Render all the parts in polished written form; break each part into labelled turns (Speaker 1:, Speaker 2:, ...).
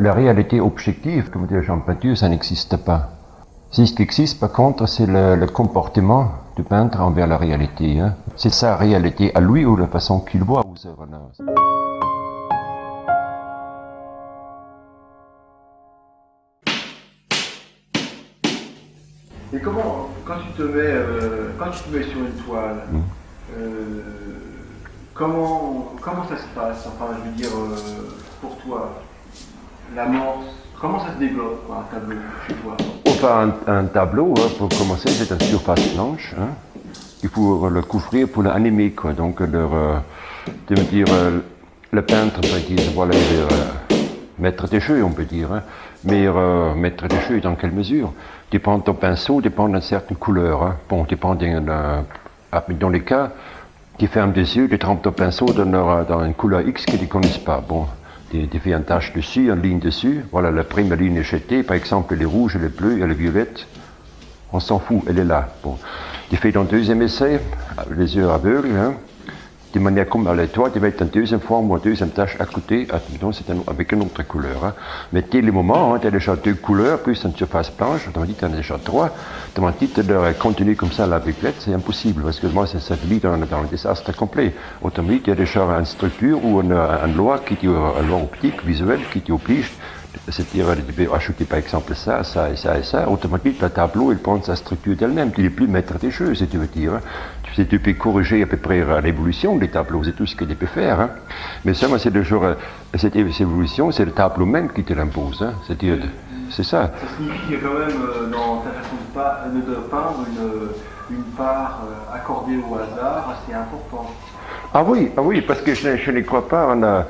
Speaker 1: La réalité objective, comme dit Jean Peinture, ça n'existe pas. Ce qui existe, par contre, c'est le comportement du peintre envers la réalité. Hein. C'est sa réalité à lui ou la façon qu'il voit aux œuvres-là.
Speaker 2: Et comment, quand tu te mets sur une toile, comment ça se passe? Enfin, je veux dire, pour toi, l'amorce, comment ça se développe, quoi, un tableau chez toi?
Speaker 1: Enfin, un tableau, hein, pour commencer, c'est une surface blanche. Hein. Il faut le couvrir pour l'animer, quoi. Donc, le peintre peut dire, voilà, il est maître des jeux, on peut dire. Hein. Mais maître des jeux, dans quelle mesure? Dépend de ton pinceau, dépend d'une certaine couleur. Hein. Bon, dépend dans les cas, tu fermes des yeux, tu trempes ton pinceau dans une couleur X qu'ils ne connaissent pas. Bon, tu fais une tache dessus, une ligne dessus. Voilà, la première ligne est jetée. Par exemple, elle est rouge, elle est bleue, elle est violette. On s'en fout, elle est là. Bon. Tu fais ton deuxième essai, les yeux aveugles, hein, de manière comme à toi, tu vas être une deuxième forme ou une deuxième tâche à côté, avec une autre couleur. Hein. Mais dès le moment, hein, tu as déjà deux couleurs, plus une surface blanche, autrement dit, tu en as déjà trois. Autrement dit, de continuer comme ça à l'aveuglette, c'est impossible, parce que moi, ça te lie dans le désastre complet. Autrement dit, il y a déjà une structure ou une loi, une loi optique, visuelle, qui t'oblige. C'est-à-dire, tu peux ajouter par exemple ça, ça et ça et ça. Automatiquement, le tableau, il prend sa structure d'elle-même. Tu n'es plus maître des jeux, si tu veux dire. Hein. Tu peux corriger à peu près l'évolution des tableaux, c'est tout ce que tu peux faire. Hein. Mais ça, c'est le genre, cette évolution, c'est le tableau même qui te l'impose. Hein. C'est-à-dire, c'est ça.
Speaker 2: Ça signifie qu'il y a quand même dans ta façon de peindre une part accordée au hasard assez importante.
Speaker 1: Ah oui, parce que je ne crois pas enfin,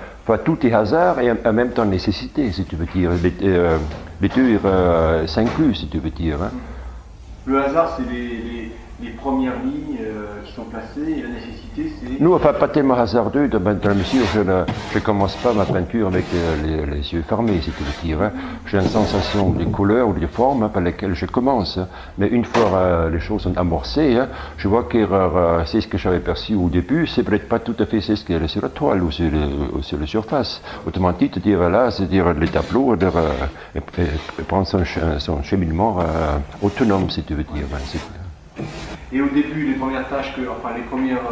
Speaker 1: tout est hasard et en même temps nécessité, si tu veux dire. Les deux s'incluent, si tu veux dire. Hein.
Speaker 2: Le hasard, c'est les premières lignes qui sont placées et la nécessité, c'est...
Speaker 1: Nous, enfin, pas tellement hasardeux, dans la mesure où je ne commence pas ma peinture avec les yeux fermés, si tu veux dire. Hein. J'ai une sensation des couleurs ou des formes hein, par lesquelles je commence. Hein. Mais une fois les choses sont amorcées, hein, je vois que c'est ce que j'avais perçu au début, c'est peut-être pas tout à fait ce qu'il y a sur la toile ou sur la surface. Autrement dit, te dire là, c'est dire les tableaux, prendre son cheminement autonome, si tu veux dire. Hein,
Speaker 2: et au début, les premières tâches, les premières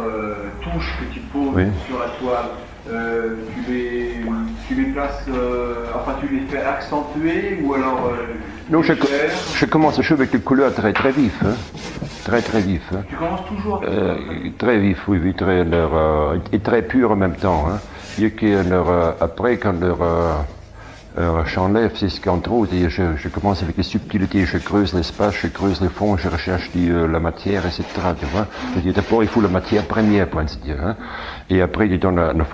Speaker 2: touches que tu poses sur la toile, tu les places, tu les fais accentuer ou alors
Speaker 1: non, je commence avec des couleurs très très vives. Hein. Très très vif. Hein.
Speaker 2: Tu commences toujours
Speaker 1: très vif, oui, et très pur en même temps. Hein. Après, quand j'enlève, c'est ce qu'entre autres, je commence avec les subtilités, je creuse l'espace, je creuse le fond, je recherche la matière, etc. Tu vois. D'abord, il faut la matière première, pour ainsi dire. Hein. Et après, il donne une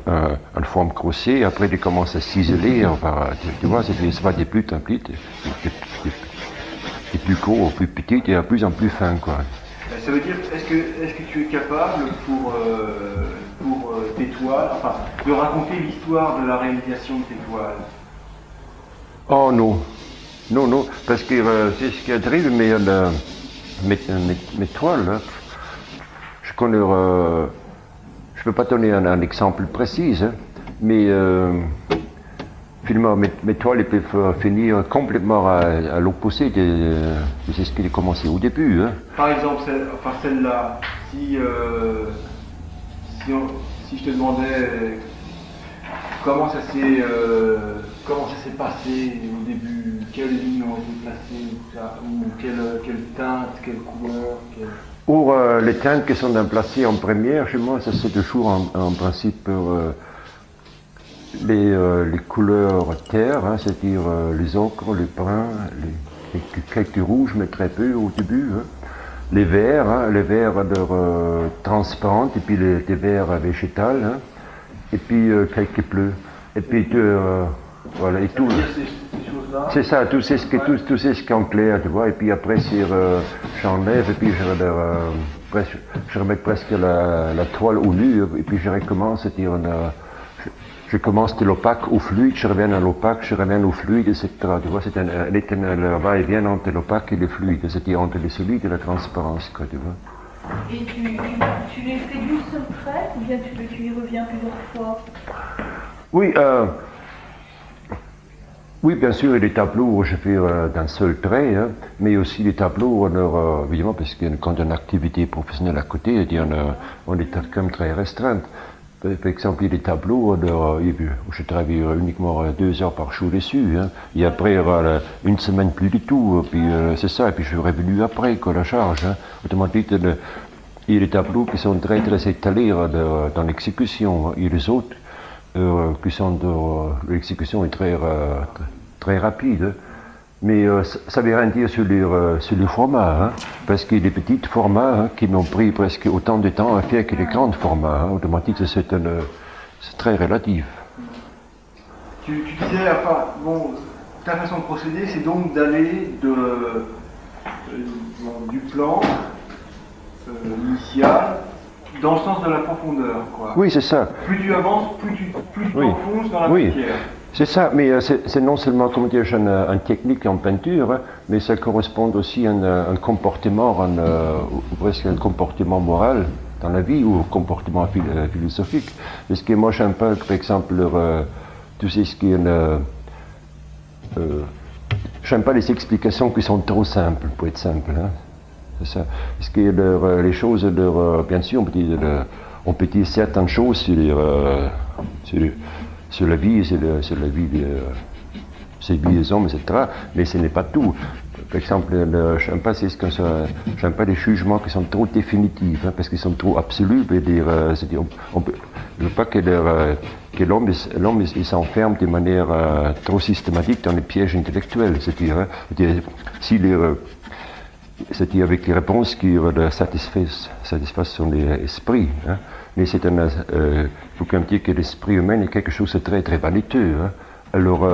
Speaker 1: forme grossière, après, il commence à ciseler, tu vois, ça va de plus en plus, de plus gros, plus petit, et de plus en plus fin, quoi.
Speaker 2: Ça veut dire, est-ce que tu es capable pour tes toiles, de raconter l'histoire de la réalisation de tes toiles?
Speaker 1: Oh non, parce que c'est ce qui arrive, mais mes toiles, hein, je connais, je peux pas donner un exemple précis, hein, mais finalement mes toiles ils peuvent finir complètement à l'opposé de ce qui a commencé au début. Hein.
Speaker 2: Par exemple, celle-là, si je te demandais comment ça s'est passé au début, quelles lignes ont été placées, ou quelle teinte, quelle couleur,
Speaker 1: Pour les teintes qui sont placées en première, chez moi, ça c'est toujours en principe les couleurs terre, hein, c'est-à-dire les ocres, les bruns, quelques rouges, mais très peu au début. Hein. Les verts transparents, et puis des verts végétales, hein, et puis quelques bleus. Et puis voilà, et tout. C'est ça, tout c'est ce qui est en clair, tu vois, et puis après j'enlève, et puis je remets presque la toile au nu, et puis je recommence, c'est-à-dire je commence de l'opaque au fluide, je reviens à l'opaque, je reviens au fluide, etc. Tu vois, c'est un éternel va-et-vient entre l'opaque et le fluide, c'est-à-dire entre le solide et la transparence, quoi, tu vois.
Speaker 3: Et tu les fais d'une seule traite ou bien tu y reviens plusieurs fois?
Speaker 1: Oui, Oui, bien sûr, les tableaux, je fais d'un seul trait, hein, mais aussi les tableaux, évidemment, parce que quand on a une activité professionnelle à côté, on est quand même très restreint. Par exemple, les tableaux, je travaille uniquement 2 heures par jour dessus, hein, et après, une semaine plus du tout, puis c'est ça, et puis je suis revenu après, quoi, la charge. Hein. Autrement dit, il y a des tableaux qui sont très, très étalés dans l'exécution, hein, et les autres, qui sont l'exécution est très rapide, mais ça ne veut rien dire sur les formats, hein, parce qu'il y a des petits formats hein, qui m'ont pris presque autant de temps à faire que les grands formats. Hein. Autrement dit, c'est très relatif.
Speaker 2: Tu disais, enfin, bon, ta façon de procéder, c'est donc d'aller du plan initial dans le sens de la profondeur, quoi.
Speaker 1: Oui, c'est ça.
Speaker 2: Plus tu avances, plus tu t'enfonces dans la matière.
Speaker 1: C'est ça, mais c'est non seulement, comment dire, une technique en peinture, hein, mais ça correspond aussi à un comportement, ou presque un comportement moral dans la vie, ou un comportement philosophique. Parce que moi, j'aime pas, par exemple, tout ce qui est... j'aime pas les explications qui sont trop simples, pour être simple. Hein. C'est ça. Parce que les choses, bien sûr, on peut dire certaines choses sur la vie, sur la vie des hommes, etc. Mais ce n'est pas tout. Par exemple, j'aime pas les jugements qui sont trop définitifs, hein, parce qu'ils sont trop absolus. Je ne veux pas que l'homme il s'enferme de manière trop systématique dans les pièges intellectuels. C'est-à-dire avec les réponses qui satisfassent son esprit. Hein. Mais il faut quand même dire que l'esprit humain est quelque chose de très très vaniteux. Hein. Alors,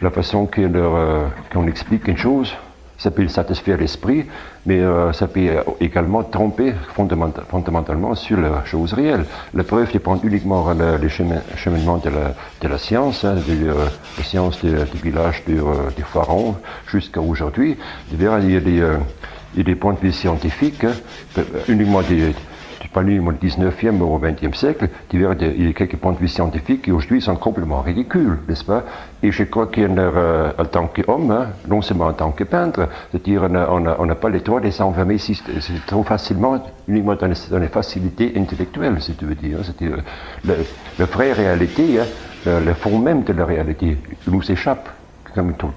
Speaker 1: la façon qu'on explique une chose, ça peut satisfaire l'esprit, mais ça peut également tromper fondamentalement sur la chose réelle. La preuve dépend uniquement du cheminement de la science, hein, de la science du village des pharaons jusqu'à aujourd'hui. Il y a des points de vue scientifiques, hein, uniquement pas uniquement du 19e au 20e siècle, il y a quelques points de vue scientifiques qui aujourd'hui sont complètement ridicules, n'est-ce pas? Et je crois qu'en tant qu'homme, hein, non seulement en tant que peintre, c'est-à-dire on n'a pas le droit de s'enfermer trop facilement, uniquement dans les facilités intellectuelles, si tu veux dire. C'est-à-dire la vraie réalité, hein, le fond même de la réalité, nous échappe.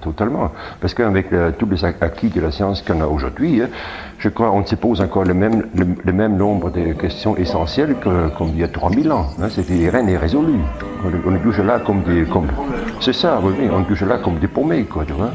Speaker 1: Totalement. Parce qu'avec tous les acquis de la science qu'on a aujourd'hui, hein, je crois qu'on se pose encore le même nombre de questions essentielles comme il y a 3000 ans. Hein, rien n'est résolu. On est toujours là comme des... c'est ça, oui, on est toujours là comme des paumés, quoi, tu vois.